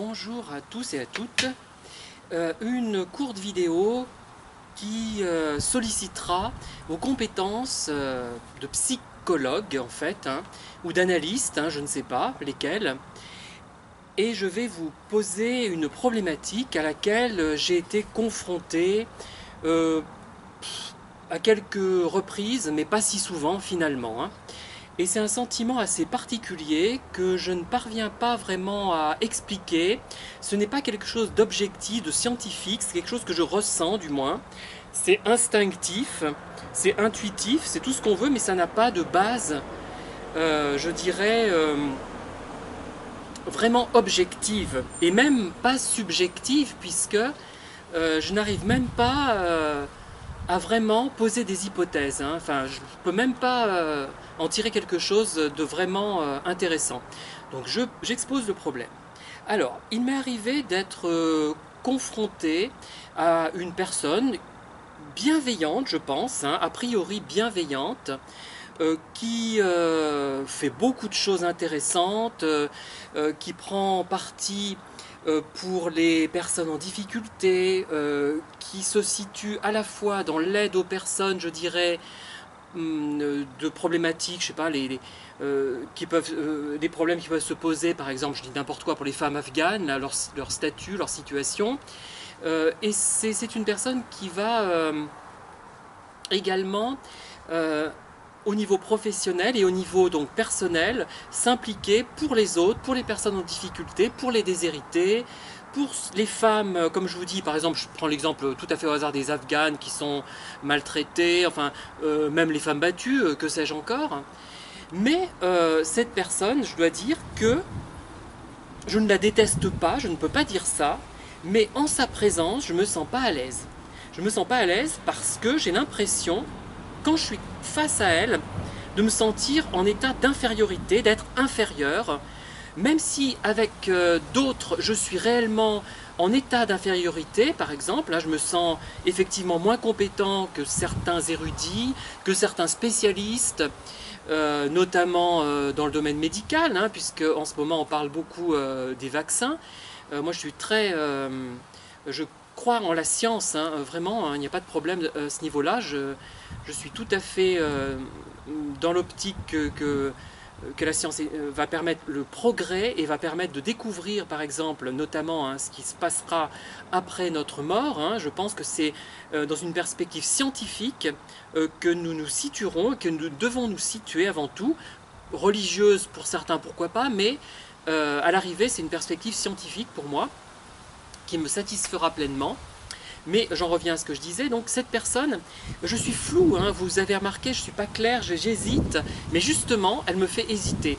Bonjour à tous et à toutes. Une courte vidéo qui sollicitera vos compétences de psychologue en fait, ou d'analyste, je ne sais pas lesquelles. Et je vais vous poser une problématique à laquelle j'ai été confronté à quelques reprises, mais pas si souvent finalement. Et c'est un sentiment assez particulier que je ne parviens pas vraiment à expliquer. Ce n'est pas quelque chose d'objectif, de scientifique, c'est quelque chose que je ressens du moins. C'est instinctif, c'est intuitif, c'est tout ce qu'on veut, mais ça n'a pas de base, je dirais, vraiment objective. Et même pas subjective, puisque je n'arrive même pas à vraiment poser des hypothèses. Enfin, je ne peux même pas en tirer quelque chose de vraiment intéressant. Donc j'expose le problème. Alors, il m'est arrivé d'être confronté à une personne bienveillante, je pense, a priori bienveillante, qui fait beaucoup de choses intéressantes, qui prend parti pour les personnes en difficulté, qui se situe à la fois dans l'aide aux personnes, je dirais, de problématiques, je sais pas, des problèmes qui peuvent se poser, par exemple, je dis n'importe quoi, pour les femmes afghanes, là, leur statut, leur situation. Et c'est une personne qui va également, au niveau professionnel et au niveau donc personnel, s'impliquer pour les autres, pour les personnes en difficulté, pour les déshérités, pour les femmes, comme je vous dis, par exemple, je prends l'exemple tout à fait au hasard des Afghanes qui sont maltraitées, enfin, même les femmes battues, que sais-je encore. Mais cette personne, je dois dire que je ne la déteste pas, je ne peux pas dire ça, mais en sa présence, je ne me sens pas à l'aise. Je ne me sens pas à l'aise parce que j'ai l'impression, quand je suis face à elle, de me sentir en état d'infériorité, d'être inférieur, même si avec d'autres je suis réellement en état d'infériorité, par exemple, là je me sens effectivement moins compétent que certains érudits, que certains spécialistes, notamment dans le domaine médical, puisque en ce moment on parle beaucoup des vaccins. Moi je suis très... je crois en la science, vraiment, il n'y a pas de problème à ce niveau-là. Je suis tout à fait dans l'optique que la science va permettre le progrès et va permettre de découvrir, par exemple, notamment ce qui se passera après notre mort. Je pense que c'est dans une perspective scientifique que nous nous situerons, que nous devons nous situer avant tout, religieuse pour certains, pourquoi pas, mais à l'arrivée, c'est une perspective scientifique pour moi, qui me satisfera pleinement. Mais j'en reviens à ce que je disais, donc cette personne, je suis flou, vous avez remarqué, je ne suis pas clair, j'hésite, mais justement, elle me fait hésiter.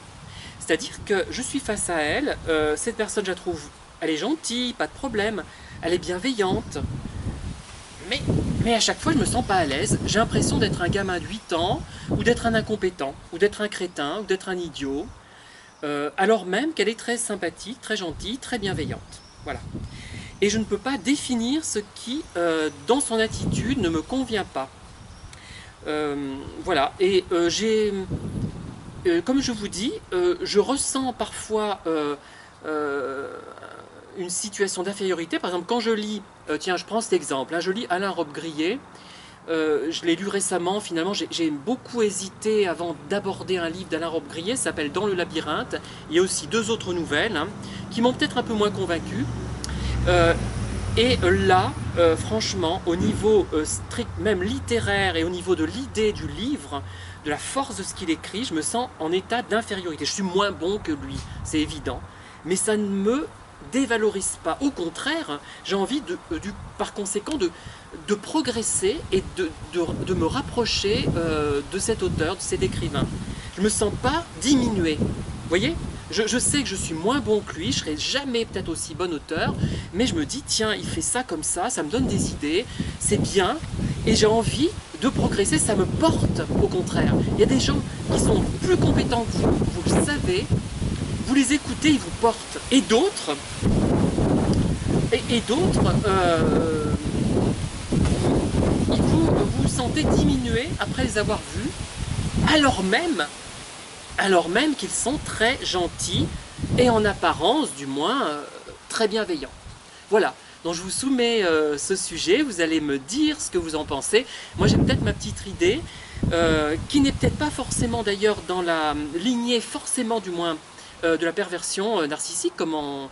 C'est-à-dire que je suis face à elle, cette personne, je la trouve, elle est gentille, pas de problème, elle est bienveillante, mais à chaque fois, je ne me sens pas à l'aise, j'ai l'impression d'être un gamin de 8 ans, ou d'être un incompétent, ou d'être un crétin, ou d'être un idiot, alors même qu'elle est très sympathique, très gentille, très bienveillante. Voilà. Et je ne peux pas définir ce qui, dans son attitude, ne me convient pas. Voilà, et comme je vous dis, je ressens parfois une situation d'infériorité. Par exemple, quand je lis, tiens, je prends cet exemple, je lis Alain Robbe-Grillet, je l'ai lu récemment, finalement j'ai beaucoup hésité avant d'aborder un livre d'Alain Robbe-Grillet, ça s'appelle Dans le labyrinthe. Il y a aussi 2 autres nouvelles qui m'ont peut-être un peu moins convaincu. Et là, franchement, au niveau strict, même littéraire, et au niveau de l'idée du livre, de la force de ce qu'il écrit, je me sens en état d'infériorité. Je suis moins bon que lui, c'est évident. Mais ça ne me dévalorise pas. Au contraire, j'ai envie, par conséquent, de progresser et de me rapprocher de cet auteur, de cet écrivain. Je ne me sens pas diminué. Vous voyez ? Je sais que je suis moins bon que lui, je ne serai jamais peut-être aussi bon auteur, mais je me dis, tiens, il fait ça comme ça me donne des idées, c'est bien, et j'ai envie de progresser, ça me porte au contraire. Il y a des gens qui sont plus compétents que vous le savez, vous les écoutez, ils vous portent. Et d'autres, vous sentez diminuer après les avoir vus, alors même qu'ils sont très gentils et en apparence du moins très bienveillant. Voilà, donc je vous soumets ce sujet, vous allez me dire ce que vous en pensez. Moi j'ai peut-être ma petite idée, qui n'est peut-être pas forcément d'ailleurs dans la lignée, forcément du moins, de la perversion narcissique, comme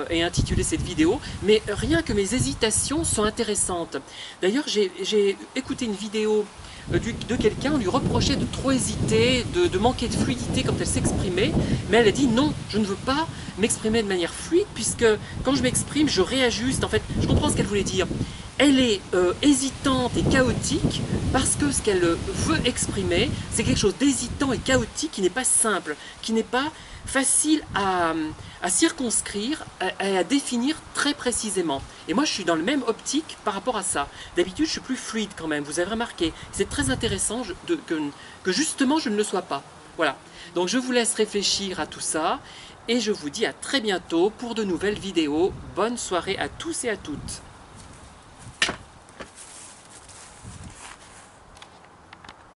est intitulée cette vidéo, mais rien que mes hésitations sont intéressantes. D'ailleurs j'ai écouté une vidéo de quelqu'un, on lui reprochait de trop hésiter, de manquer de fluidité quand elle s'exprimait, mais elle a dit non, je ne veux pas m'exprimer de manière fluide, puisque quand je m'exprime, je réajuste. En fait, je comprends ce qu'elle voulait dire. Elle est hésitante et chaotique parce que ce qu'elle veut exprimer, c'est quelque chose d'hésitant et chaotique qui n'est pas simple, qui n'est pas facile à circonscrire, à définir très précisément. Et moi, je suis dans le même optique par rapport à ça. D'habitude, je suis plus fluide quand même, vous avez remarqué. C'est très intéressant que justement, je ne le sois pas. Voilà. Donc, je vous laisse réfléchir à tout ça et je vous dis à très bientôt pour de nouvelles vidéos. Bonne soirée à tous et à toutes.